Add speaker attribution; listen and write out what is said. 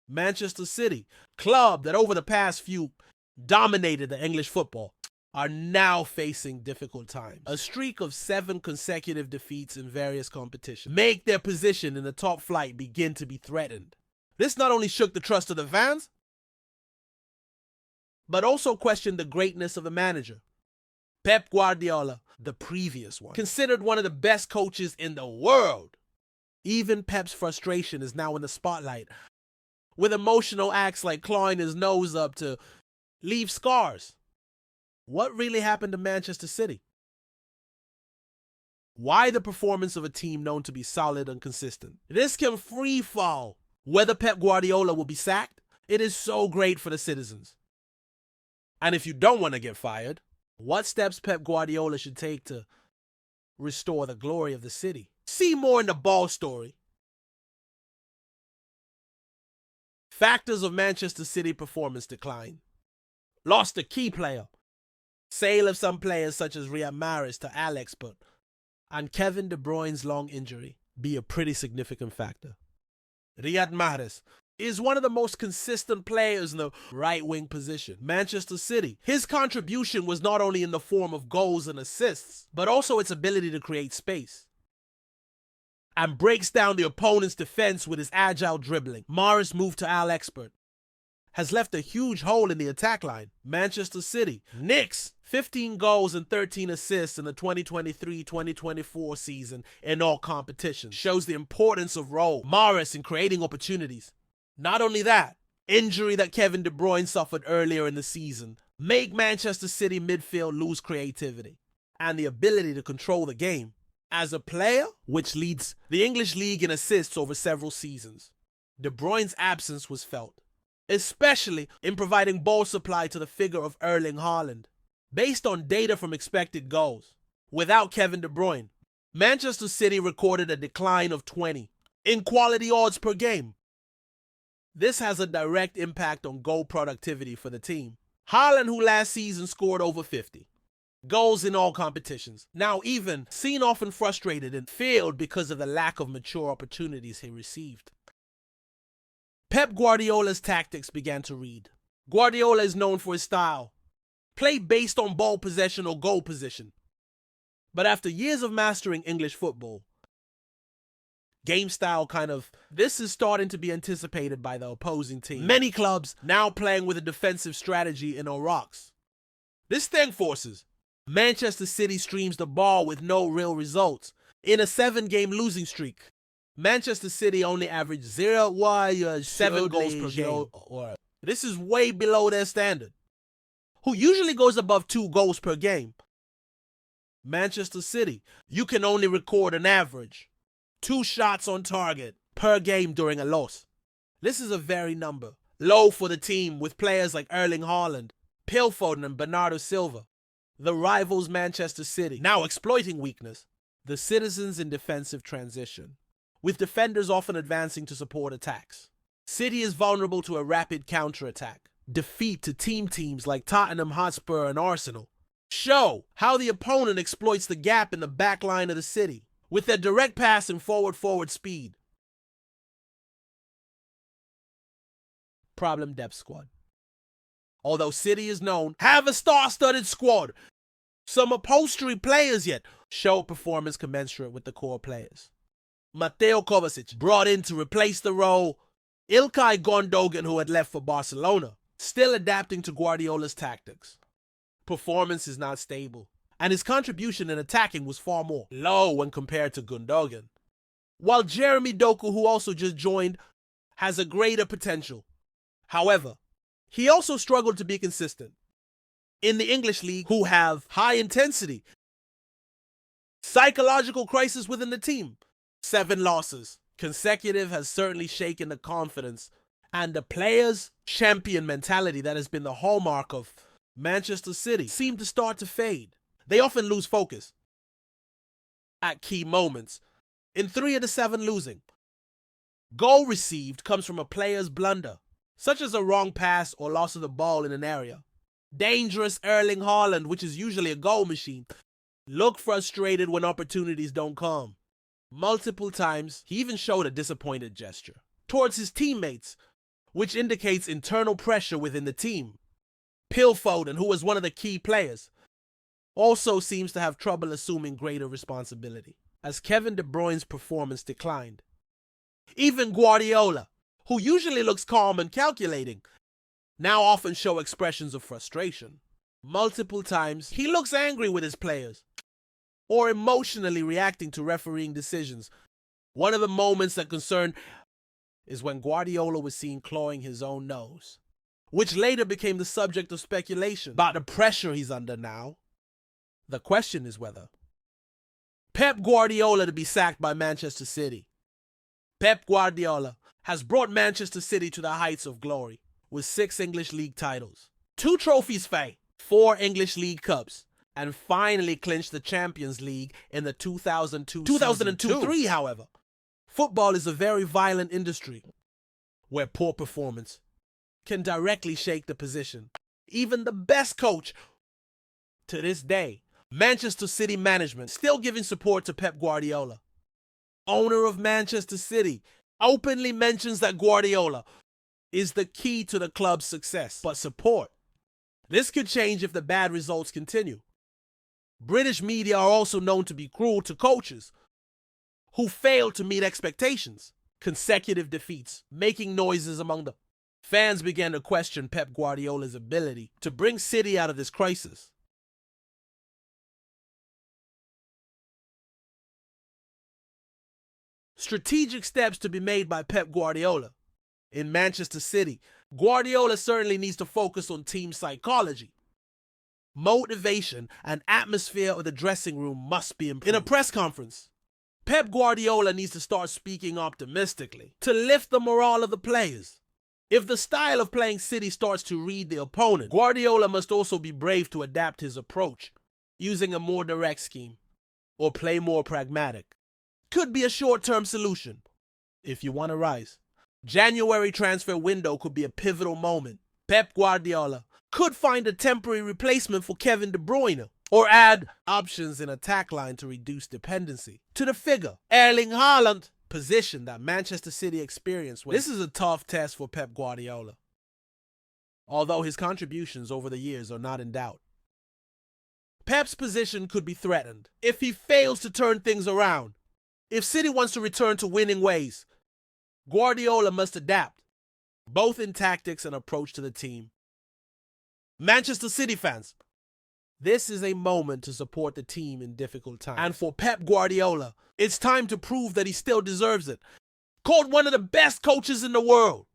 Speaker 1: Manchester City, club that over the past few dominated the English football, are now facing difficult times. A streak of 7 consecutive defeats in various competitions make their position in the top flight begin to be threatened. This not only shook the trust of the fans, but also questioned the greatness of the manager. Pep Guardiola, the previous one, considered one of the best coaches in the world. Even Pep's frustration is now in the spotlight, with emotional acts like clawing his nose up to leave scars. What really happened to Manchester City? Why the performance of a team known to be solid and consistent? This can free fall. Whether Pep Guardiola will be sacked, it is so great for the citizens. And if you don't want to get fired, what steps Pep Guardiola should take to restore the glory of the city? See more in the ball story. Factors of Manchester City performance decline. Lost a key player. Sale of some players such as Riyad Mahrez to Alex, and Kevin De Bruyne's long injury be a pretty significant factor. Riyad Mahrez is one of the most consistent players in the right-wing position. Manchester City, his contribution was not only in the form of goals and assists, but also its ability to create space and breaks down the opponent's defense with his agile dribbling. Mahrez' move to Al Expert has left a huge hole in the attack line. Manchester City, Knicks, 15 goals and 13 assists in the 2023-2024 season in all competitions. Shows the importance of role Mahrez in creating opportunities. Not only that, injury that Kevin De Bruyne suffered earlier in the season make Manchester City midfield lose creativity and the ability to control the game. As a player, which leads the English league in assists over several seasons, De Bruyne's absence was felt, especially in providing ball supply to the figure of Erling Haaland. Based on data from expected goals, without Kevin De Bruyne, Manchester City recorded a decline of 20 in quality odds per game. This has a direct impact on goal productivity for the team. Haaland, who last season scored over 50 goals in all competitions, now even seen often frustrated and failed because of the lack of mature opportunities he received. Pep Guardiola's tactics began to read. Guardiola is known for his style, play based on ball possession or goal position. But after years of mastering English football, game style this is starting to be anticipated by the opposing team. Many clubs now playing with a defensive strategy in all rocks. This thing forces Manchester City streams the ball with no real results. In a 7-game losing streak, Manchester City only averaged 7 goals per game. This is way below their standard, who usually goes above 2 goals per game. Manchester City, you can only record an average 2 shots on target per game during a loss. This is a very low for the team with players like Erling Haaland, Phil Foden and Bernardo Silva. The rivals Manchester City, now exploiting weakness, the citizens in defensive transition, with defenders often advancing to support attacks. City is vulnerable to a rapid counter-attack. Defeat to teams like Tottenham Hotspur and Arsenal show how the opponent exploits the gap in the back line of the City with their direct pass and forward speed. Problem depth squad. Although City is known have a star-studded squad, some upholstery players yet show performance commensurate with the core players. Mateo Kovacic brought in to replace the role Ilkay Gundogan, who had left for Barcelona, still adapting to Guardiola's tactics. Performance is not stable, and his contribution in attacking was far more low when compared to Gundogan. While Jeremy Doku, who also just joined, has a greater potential. However, he also struggled to be consistent. In the English league, who have high intensity, psychological crisis within the team, 7 losses consecutive has certainly shaken the confidence and the players' champion mentality that has been the hallmark of Manchester City seem to start to fade. They often lose focus at key moments. In 3 of the 7 losing, goal received comes from a player's blunder, such as a wrong pass or loss of the ball in an area. Dangerous Erling Haaland, which is usually a goal machine, look frustrated when opportunities don't come. Multiple times, he even showed a disappointed gesture towards his teammates which indicates internal pressure within the team. Phil Foden, who was one of the key players, also seems to have trouble assuming greater responsibility, as Kevin De Bruyne's performance declined. Even Guardiola, who usually looks calm and calculating, now often show expressions of frustration. Multiple times, he looks angry with his players, or emotionally reacting to refereeing decisions. One of the moments that concern is when Guardiola was seen clawing his own nose, which later became the subject of speculation about the pressure he's under now. The question is whether Pep Guardiola to be sacked by Manchester City. Pep Guardiola has brought Manchester City to the heights of glory with 6 English League titles, 2 trophies, 4 English League Cups, and finally clinched the Champions League in the 2002-03, however. Football is a very violent industry where poor performance can directly shake the position. Even the best coach, to this day, Manchester City management still giving support to Pep Guardiola. Owner of Manchester City openly mentions that Guardiola is the key to the club's success, but support. This could change if the bad results continue. British media are also known to be cruel to coaches who fail to meet expectations. Consecutive defeats, making noises among the fans began to question Pep Guardiola's ability to bring City out of this crisis. Strategic steps to be made by Pep Guardiola. In Manchester City, Guardiola certainly needs to focus on team psychology. Motivation and atmosphere of the dressing room must be improved. In a press conference, Pep Guardiola needs to start speaking optimistically to lift the morale of the players. If the style of playing City starts to read the opponent, Guardiola must also be brave to adapt his approach, using a more direct scheme or play more pragmatic. Could be a short-term solution if you want to rise. January transfer window could be a pivotal moment. Pep Guardiola could find a temporary replacement for Kevin De Bruyne or add options in attack line to reduce dependency. To the figure, Erling Haaland, position that Manchester City experienced. This is a tough test for Pep Guardiola, although his contributions over the years are not in doubt. Pep's position could be threatened if he fails to turn things around. If City wants to return to winning ways, Guardiola must adapt, both in tactics and approach to the team. Manchester City fans, this is a moment to support the team in difficult times. And for Pep Guardiola, it's time to prove that he still deserves it. Called one of the best coaches in the world,